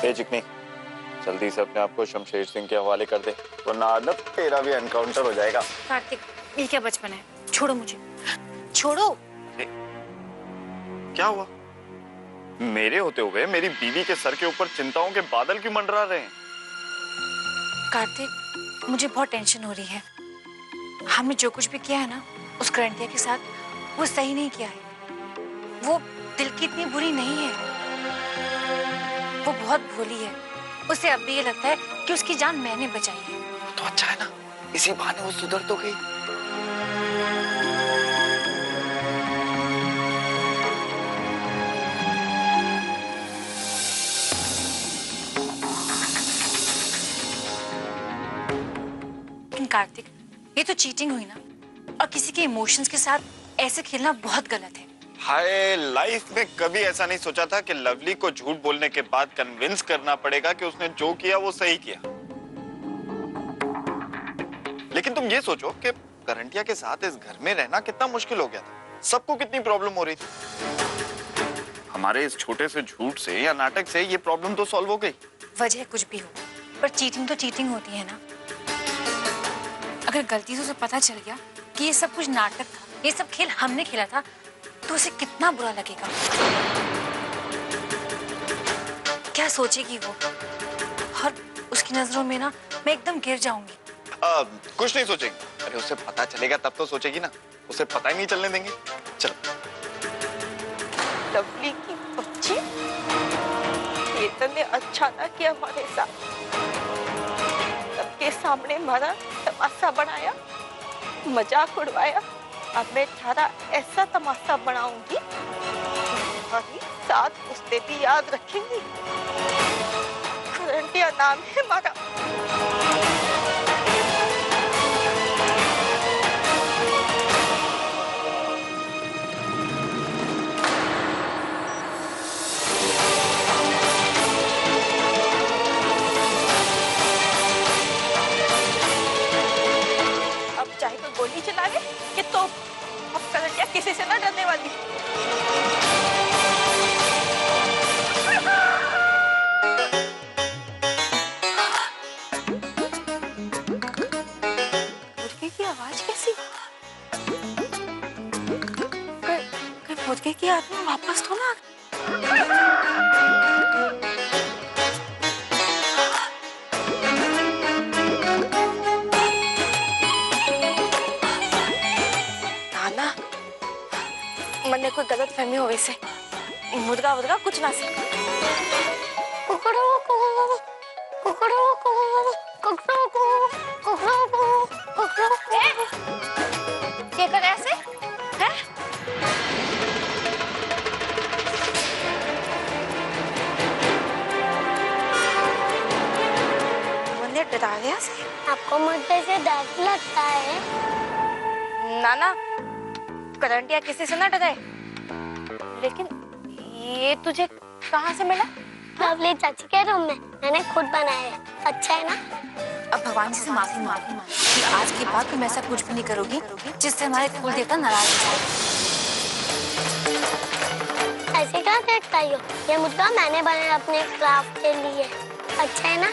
[SPEAKER 9] ए चिकनी, जल्दी से अपने आप को शमशेर सिंह के हवाले कर दे, वरना आज ना तेरा भी एनकाउंटर हो जाएगा।
[SPEAKER 7] कार्तिक, ये क्या बचपन है? छोड़ो मुझे, छोड़ो।
[SPEAKER 9] क्या हुआ? मेरे होते हुए मेरी बीवी के सर के ऊपर चिंताओं के बादल क्यों मंडरा रहे हैं?
[SPEAKER 7] कार्तिक, मुझे बहुत टेंशन हो रही है। हमने जो कुछ भी किया है ना उस करंटिया के साथ, वो सही नहीं किया है। वो दिल की इतनी बुरी नहीं है, वो बहुत भोली है। उसे अब भी ये लगता है कि उसकी जान मैंने बचाई है।
[SPEAKER 9] तो अच्छा है ना, इसी बहाने वो सुधर तो गई।
[SPEAKER 7] कार्तिक, ये तो चीटिंग हुई ना, और किसी के इमोशंस के साथ ऐसे खेलना बहुत गलत है।
[SPEAKER 9] हाय, लाइफ में कभी ऐसा नहीं सोचा था कि लवली को झूठ बोलने के बाद कन्विंस करना पड़ेगा कि उसने जो किया वो सही किया। लेकिन तुम ये सोचो कि करंटिया के साथ इस घर में रहना कितना मुश्किल हो गया था, सबको कितनी प्रॉब्लम हो रही थी। हमारे इस छोटे से झूठ से या नाटक से ये प्रॉब्लम तो सॉल्व हो गई।
[SPEAKER 7] वजह कुछ भी हो, पर चीटिंग तो चीटिंग होती है ना। अगर गलती से उसे पता चल गया कि ये सब कुछ नाटक था, ये सब खेल हमने खेला था, तो उसे कितना बुरा लगेगा। क्या सोचेगी वो, और उसकी नजरों में ना मैं एकदम गिर जाऊंगी।
[SPEAKER 9] कुछ नहीं सोचेगी। अरे उसे पता चलेगा तब तो सोचेगी ना, उसे पता ही नहीं चलने देंगे। चलो।
[SPEAKER 6] लवली की बच्ची, केतन ने अच्छा ना किया हमारे साथ। सबके सामने हमारा तमाशा बनाया, मजाक उड़वाया। अब मैं थारा ऐसा तमाशा बनाऊंगी, तुम्हारी साथ उसने भी याद रखेंगी। करंटिया नाम है हमारा। अब चाहे तो गोली चला ले कि तो अब करंटिया किसी से ना डरने वाली। मुर्गे की आवाज कैसी? मुर्गे की आत्मा वापस तो ना। मन कोई गलत फहमी हो वैसे, मुर्गा वुर्गा कुछ ना से। कुकड़ो कुकड़ो कुकड़ो कुकड़ो कुकड़ो कुकड़ो क्या कर ऐसे हैं? मुझे डरा दिया से।
[SPEAKER 12] आपको मुर्गे से डर लगता है?
[SPEAKER 6] नाना, करंटिया किसी से ना डराए। लेकिन ये तुझे कहाँ से मिला?
[SPEAKER 12] लवली चाची के रूम में, मैंने खुद बनाया है। अच्छा है ना?
[SPEAKER 7] अब भगवान जी से माफी मांगी कि आज के बाद तुम ऐसा कुछ भी नहीं करोगी जिससे हमारे कुल देवता नाराज हो जाए।
[SPEAKER 12] ऐसे क्या देखता हो? ये मुर्गा मैंने बनाया अपने क्राफ्ट के लिए। अच्छा है ना?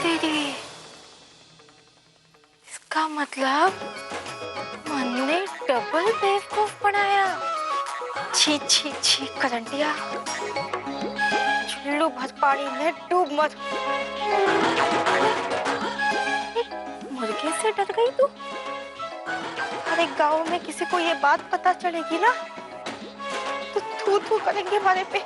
[SPEAKER 6] दीदी, इसका मतलब मन ने डबल बेवकूफ बनाया। छी छी छी करंटिया, चुल्लू भर पानी में डूब मत। मुर्गे से डर गई तू? अरे गांव में किसी को ये बात पता चलेगी ना तो थू थू करेंगे हमारे पे।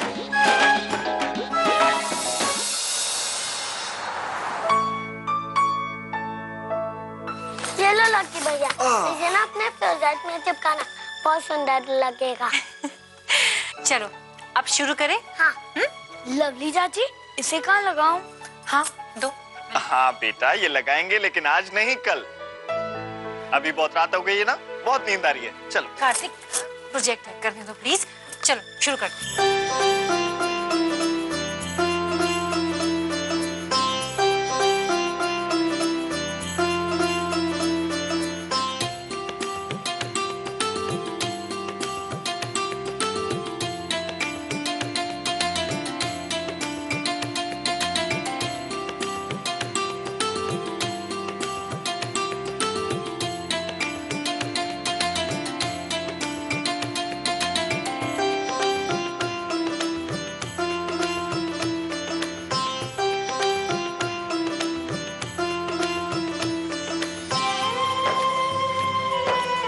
[SPEAKER 12] ये लो लकी भैया, इसे ना अपने प्रोजेक्ट में चिपकाना, बहुत सुंदर लगेगा।
[SPEAKER 7] चलो अब शुरू करें।
[SPEAKER 12] हाँ। लवली चाची, इसे कहाँ लगाऊं?
[SPEAKER 7] हाँ दो।
[SPEAKER 9] हाँ बेटा, ये लगाएंगे लेकिन आज नहीं, कल। अभी बहुत रात हो गई है ना, बहुत नींद आ रही है। चलो
[SPEAKER 7] कार्तिक, प्रोजेक्ट करने दो प्लीज। चलो शुरू कर।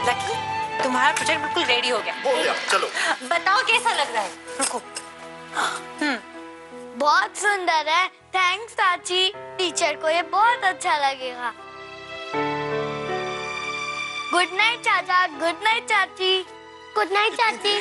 [SPEAKER 7] लकी, तुम्हारा प्रोजेक्ट बिल्कुल रेडी हो गया।
[SPEAKER 9] हो गया, चलो।
[SPEAKER 7] बताओ कैसा लग रहा है? रुको।
[SPEAKER 12] बहुत सुंदर है, थैंक्स चाची। टीचर को ये बहुत अच्छा लगेगा। गुड नाइट चाचा, गुड नाइट चाची। गुड नाइट चाची।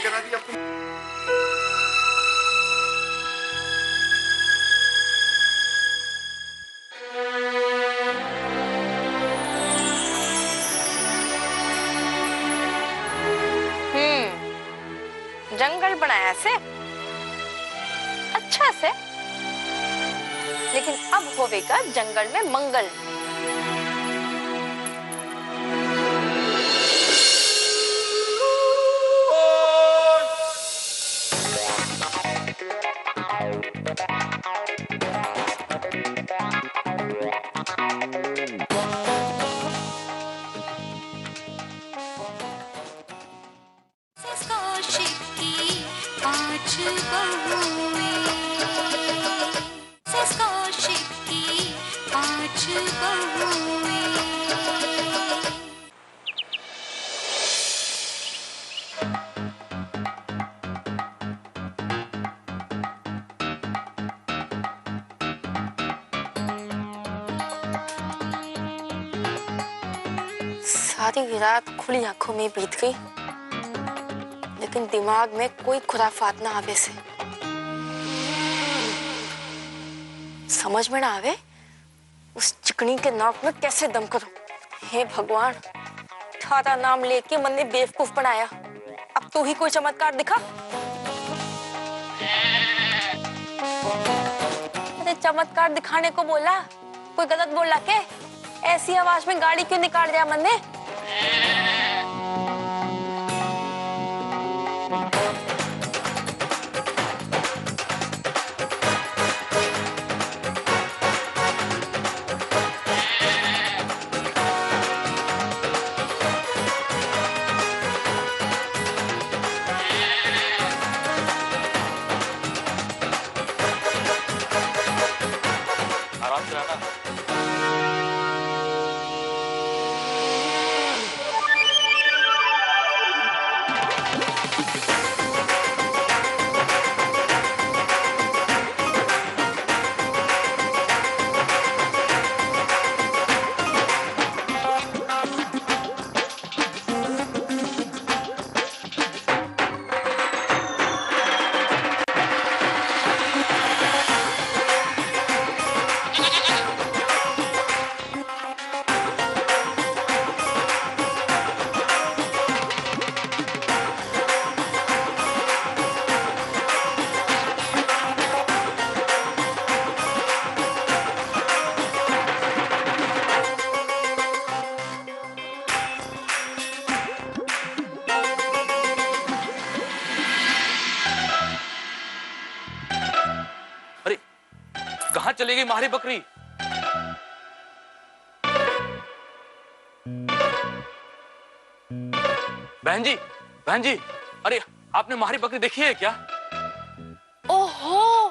[SPEAKER 6] जंगल बनाया से अच्छा से, लेकिन अब होवेगा जंगल में मंगल। सारी रात खुली आंखों में बीत गई, लेकिन दिमाग में कोई खुराफात ना आवे से। समझ में ना आवे उस चिकनी के नाक में कैसे दम करूं। हे भगवान, थारा नाम लेके मन ने बेवकूफ बनाया, अब तू ही कोई चमत्कार दिखा। अरे चमत्कार दिखाने को बोला, कोई गलत बोला के? ऐसी आवाज में गाड़ी क्यों निकाल दिया मन ने?
[SPEAKER 10] आराम से रहना।
[SPEAKER 13] चली गई मारी बकरी। बहन जी, अरे आपने मारी बकरी देखी है क्या?
[SPEAKER 6] ओहो,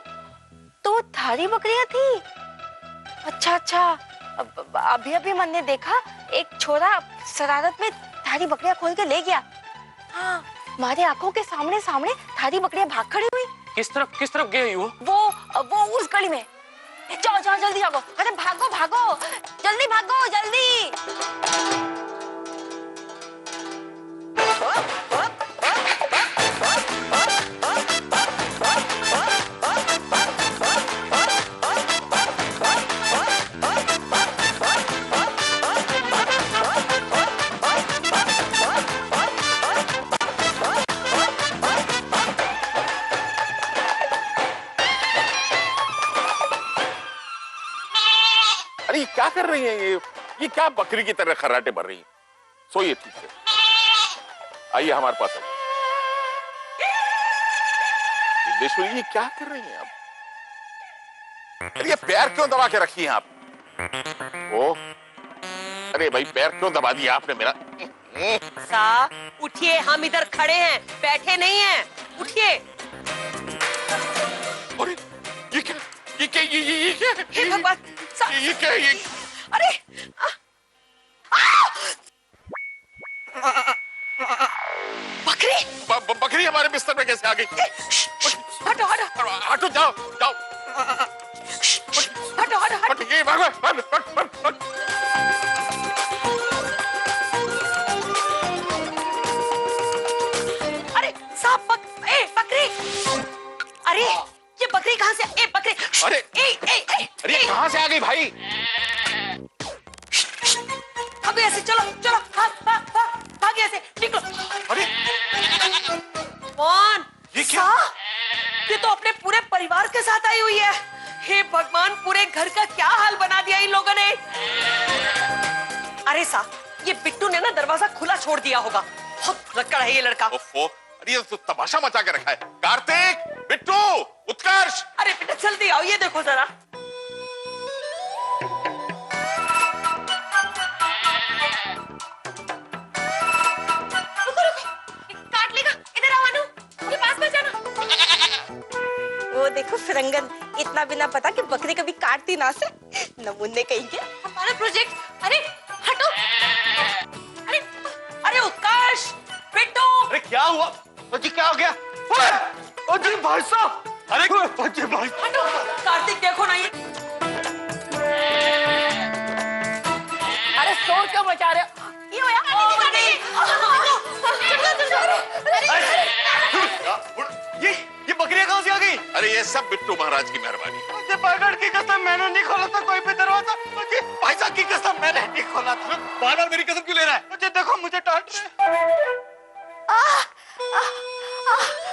[SPEAKER 6] तो थारी बकरियां थी। अच्छा अच्छा, अभी अभी मैंने देखा एक छोरा शरारत में थारी बकरियां खोल के ले गया। हाँ, हमारे आंखों के सामने सामने थारी बकरियां भाग खड़ी हुई।
[SPEAKER 13] किस तरफ गई वो?
[SPEAKER 6] वो उस गली में। जाओ जाओ जल्दी भागो, अरे भागो भागो, जल्दी भागो जल्दी।
[SPEAKER 14] अरे ये क्या कर रही हैं ये क्या बकरी की तरह खर्राटे भर रही हैं? सोइए ठीक से, आइए हमारे पास आइए। सिद्धेश्वरी ये क्या कर रही हैं आप? अरे ये पैर क्यों दबा के रखी हैं आप? ओ, अरे भाई पैर क्यों दबा दिया आपने मेरा?
[SPEAKER 5] सा उठिए, हम इधर खड़े हैं, बैठे नहीं हैं, उठिए।
[SPEAKER 14] अरे ये क्या
[SPEAKER 5] हे भगवान,
[SPEAKER 14] ये क्या ये?
[SPEAKER 5] अरे बकरी
[SPEAKER 14] बकरी हमारे बिस्तर में कैसे आ गई?
[SPEAKER 5] हटो हटो
[SPEAKER 14] हटो, जाओ जाओ,
[SPEAKER 5] हटो हटो
[SPEAKER 14] हटो, ये भागो।
[SPEAKER 5] अरे साहब बकरी, अरे ये बकरी कहाँ से? बकरी,
[SPEAKER 14] अरे
[SPEAKER 5] अरे
[SPEAKER 14] कहाँ से आ गई भाई?
[SPEAKER 5] अब ऐसे चलो चलो, भाग ऐसे निकलो।
[SPEAKER 14] अरे
[SPEAKER 5] कौन?
[SPEAKER 14] ये क्या?
[SPEAKER 5] ये तो अपने पूरे परिवार के साथ आई हुई है। हे भगवान, पूरे घर का क्या हाल बना दिया इन लोगों ने। अरे साहब, ये बिट्टू ने ना दरवाजा खुला छोड़ दिया होगा। बहुत लक्कड़ है ये लड़का।
[SPEAKER 14] ओफो, अरे ये तो तमाशा मचा के रखा है। कार्तिक, बिट्टू, उत्कर्ष,
[SPEAKER 5] अरे बेटा जल्दी आओ, ये देखो जरा।
[SPEAKER 6] काट लेगा, इधर आओ अनु, मेरे पास में जाना। वो देखो फिरंगन, इतना बिना पता कि बकरी कभी काटती ना से, नमूने कहेंगे। हमारा प्रोजेक्ट, अरे हटो।
[SPEAKER 5] अरे उत्कर्ष, बिट्टू।
[SPEAKER 8] अरे क्या हुआ? जी क्या हो गया? जी भाई साहब, अरे जी भाई,
[SPEAKER 5] हटो। कार्तिक देखो ना ये।
[SPEAKER 6] अरे शोर क्यों मचा रहे हो? ये होया?
[SPEAKER 8] ये बकरियां कहाँ से आ गई?
[SPEAKER 14] अरे ये सब बिट्टू महाराज की मेहरबानी।
[SPEAKER 8] मुझे पकड़ की कसम, मैंने नहीं खोला था कोई भी दरवाजा। मुझे भाई साहब की कसम, मैंने नहीं खोला था। बार-बार मेरी कसम क्यों ले रहा है? मुझे देखो, मुझे डांट रहे हैं।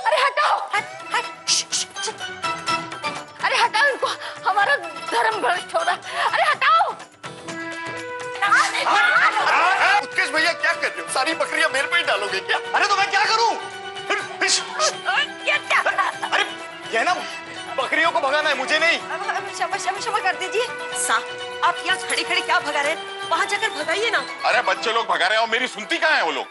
[SPEAKER 6] अरे हटाओ, अरे हटाओ इनको, हमारा धर्म भ्रष्ट हो रहा है। अरे हटाओ।
[SPEAKER 14] उत्कर्ष भैया क्या कर रहे हो? सारी बकरियां मेरे पे ही डालोगे क्या?
[SPEAKER 8] अरे तो मैं क्या करूं? अरे ये ना बकरियों को भगाना है, मुझे नहीं।
[SPEAKER 5] क्षमा कर दीजिए साहब, आप यहाँ खड़े खड़े क्या भगा रहे हैं? वहाँ जाकर भगाइए ना।
[SPEAKER 14] अरे बच्चे लोग भगा रहे हैं और मेरी सुनती कहाँ है वो लोग?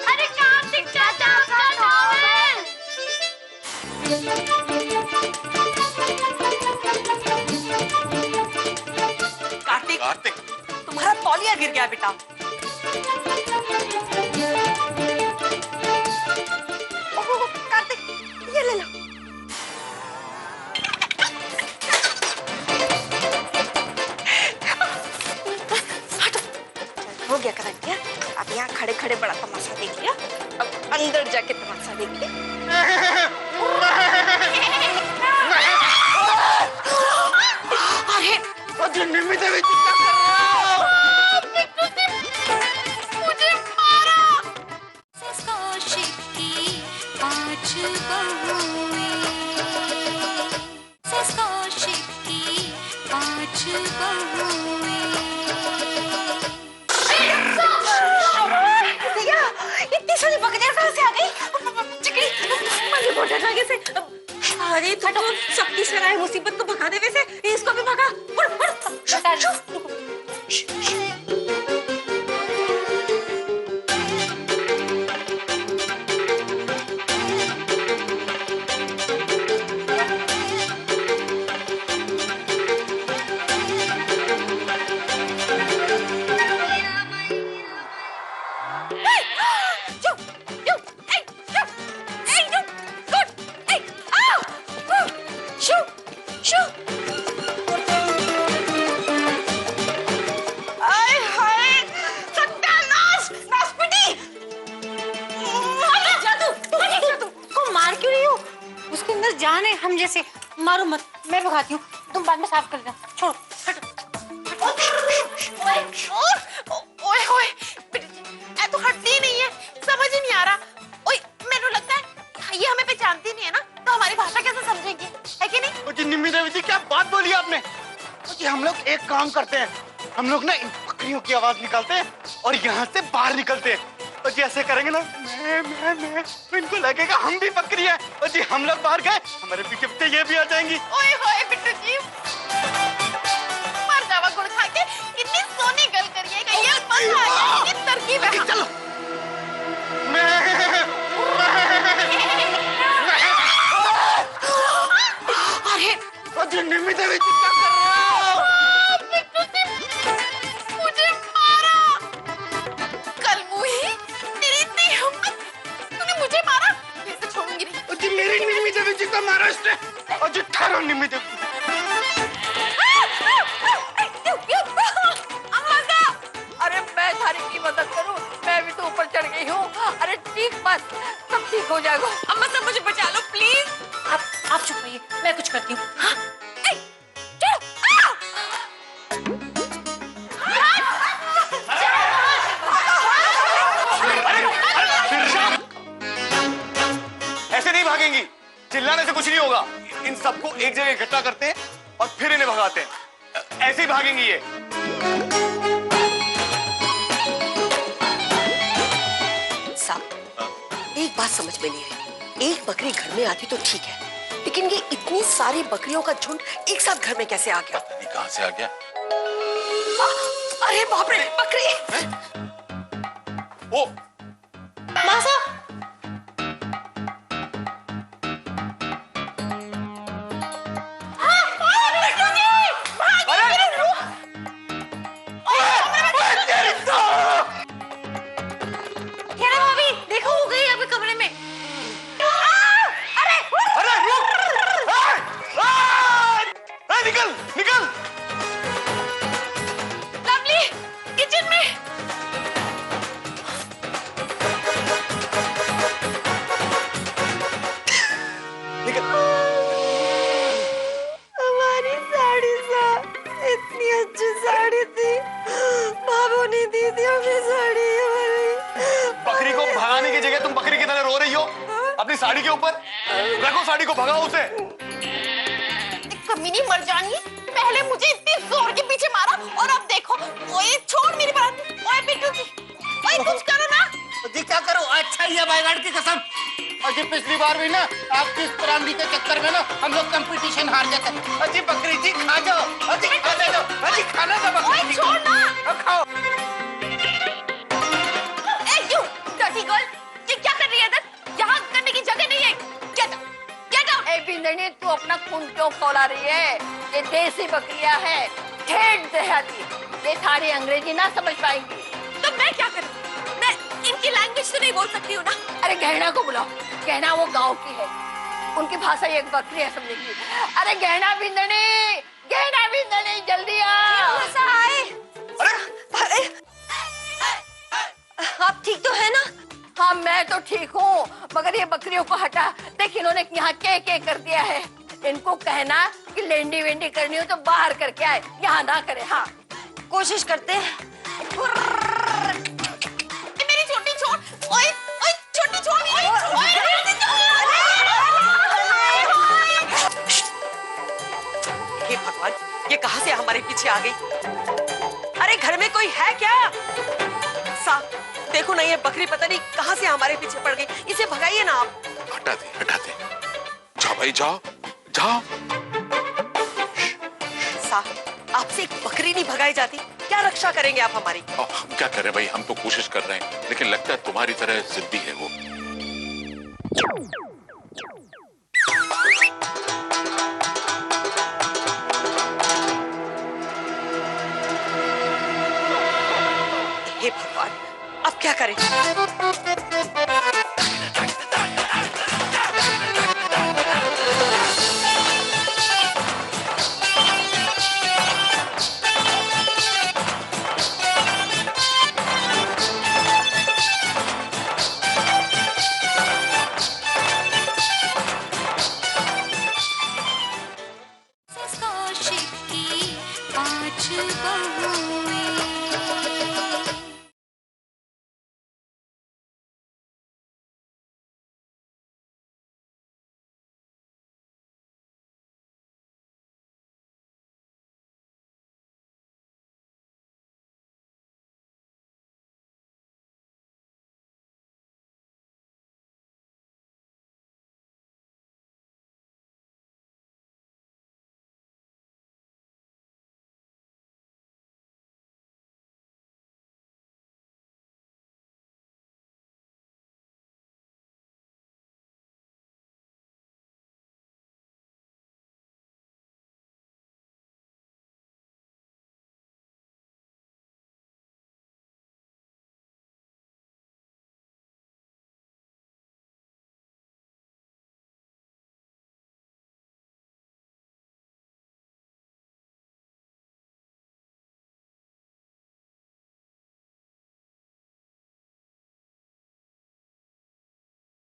[SPEAKER 12] अरे कार्तिक चाचा, आपका टॉवेल।
[SPEAKER 5] कार्तिक, तुम्हारा तौलिया गिर गया बेटा। ओह, कार्तिक, ये ले लो। हो गया करंटिया, अब यहाँ खड़े खड़े बड़ा तमाशा देख लिया, अब अंदर जाके तमाशा देखिए। अरे
[SPEAKER 8] निम्मी देवी जी क्या कर रहे हो?
[SPEAKER 12] मुझे मारा।
[SPEAKER 5] हटो, शक्ति से आए मुसीबत को भगा दे, वैसे इसको भी भगा।
[SPEAKER 7] जान है हम जैसे, मारो मत, मैं भगाती हूँ, तुम बाद में साफ कर देना, छोड़ो।
[SPEAKER 11] ओए ओए ऐ तो हटती नहीं है, समझ ही नहीं आ रहा। ओए मेनू लगता है ये हमें पहचानती नहीं है ना, तो हमारी भाषा कैसे समझेंगे, है कि नहीं?
[SPEAKER 8] जी निम्मी देवी जी, क्या बात बोली आपने? जी हम लोग एक काम करते हैं, हम लोग ना इन बकरियों की आवाज निकालते हैं और यहाँ से बाहर निकलते हैं। और जी ऐसे करेंगे ना, मैं तो इनको लगेगा हम भी बकरी है। और जी हम लोग बाहर गए, हमारे पीछे पीछे ये भी आ जाएंगी।
[SPEAKER 11] ओए होए बिट्टू जी, मर जावा गुड़ खा के, कितनी सोनी गल करिएगा, ये मजा आ गया, कितनी तरकीब है।
[SPEAKER 8] चलो अरे निम्मी देवी जी क्या कर रहे हो?
[SPEAKER 11] मुझे मारा, कलमुही, तेरी इतनी हिम्मत, तूने मुझे मारा, मैं इसे छोड़ूंगी नहीं।
[SPEAKER 8] जी मेरी निम्मी देवी जी को मारा इसने। और जी ठहरो निम्मी देवी।
[SPEAKER 4] अरे मैं थारी की मदद करूं, मैं भी तो ऊपर चढ़ गई हूँ। अरे ठीक मत, सब ठीक हो जाएगा।
[SPEAKER 11] अम्मा सब मुझे बचा लो प्लीज।
[SPEAKER 7] आप चुप रहिए, मैं कुछ करती हूँ। हाँ?
[SPEAKER 9] ऐसे नहीं भागेंगी, चिल्लाने से कुछ नहीं होगा। इन सबको एक जगह इकट्ठा करते हैं और फिर इन्हें भगाते हैं। ऐसे ही भागेंगी ये।
[SPEAKER 5] साहब एक बात समझ में नहीं आई, एक बकरी घर में आती तो ठीक है, लेकिन ये इतनी सारी बकरियों का झुंड एक साथ घर में कैसे आ गया?
[SPEAKER 14] कहाँ से आ गया?
[SPEAKER 5] अरे बाप रे, बकरी!
[SPEAKER 9] ओ
[SPEAKER 7] मासा,
[SPEAKER 9] निकल निकल।
[SPEAKER 11] लवली किचन में।
[SPEAKER 9] निकल।
[SPEAKER 5] हमारी साड़ी सा, इतनी अच्छी साड़ी थी, भाभो ने दी थी हमें साड़ी वाली।
[SPEAKER 9] बकरी को भगाने की जगह तुम बकरी की तरह रो रही हो अपनी साड़ी के ऊपर। रखो साड़ी को, भगाओ उसे।
[SPEAKER 11] कमीनी मर जानी, पहले मुझे इतनी जोर के पीछे मारा और अब देखो। ओए छोड़ मेरी बात। ओए बिट्टू जी, ओए कुछ करो ना।
[SPEAKER 8] जी क्या करो? अच्छा ही है बाईगार्ड की कसम। अजी पिछली बार भी ना आपकी इस परांदी के चक्कर में ना हम लोग कंपटीशन हार जाते। अजी बकरी जी खा जाओ, अजी खा ले लो, अजी खाना था बकरी जी।
[SPEAKER 11] छोड़ ना।
[SPEAKER 8] खाओ।
[SPEAKER 11] ए यू डर्टी गर्ल, ये क्या कर रही है इधर? यहाँ करने की जगह नहीं है। Get out, get out.
[SPEAKER 4] ए बिंदनी, तू अपना खून क्यों खौला रही है? ये देसी बकरियां है, ठेठ देहाती। ये थारी अंग्रेजी ना समझ पाएंगी।
[SPEAKER 11] तो मैं क्या करूं? मैं इनकी लैंग्वेज तो नहीं बोल सकती हूँ ना।
[SPEAKER 4] अरे गहना को बुलाओ, गहना वो गांव की है, उनकी भाषा एक बकरी है समझेगी। अरे गहना बिंदनी, गहना बिंदनी, जल्दी आ।
[SPEAKER 5] अरे आप ठीक तो है ना?
[SPEAKER 4] हाँ मैं तो ठीक हूँ, मगर ये बकरियों को हटा। देख इन्होंने यहाँ के कर दिया है। इनको कहना कि लेंडी वेंडी करनी हो तो बाहर करके आए, यहाँ ना करे। हाँ
[SPEAKER 5] कोशिश करते हैं।
[SPEAKER 11] मेरी छोटी छोड़। ओए ओए छोटी छोड़।
[SPEAKER 5] हे भगवान, ये कहाँ से हमारे पीछे आ गई? अरे घर में कोई है क्या? साहब देखो ना, ये बकरी पता नहीं कहाँ से हमारे पीछे पड़ गई। इसे भगाइए ना आप।
[SPEAKER 14] हटा दे, हटा दे। जाओ भाई जाओ, दिखाओ।
[SPEAKER 5] साहब, आपसे एक बकरी नहीं भगाई जाती, क्या रक्षा करेंगे आप हमारी?
[SPEAKER 14] हम क्या करें भाई, हम तो कोशिश कर रहे हैं, लेकिन लगता है तुम्हारी तरह जिद्दी है वो।
[SPEAKER 5] हे भगवान, अब क्या करें?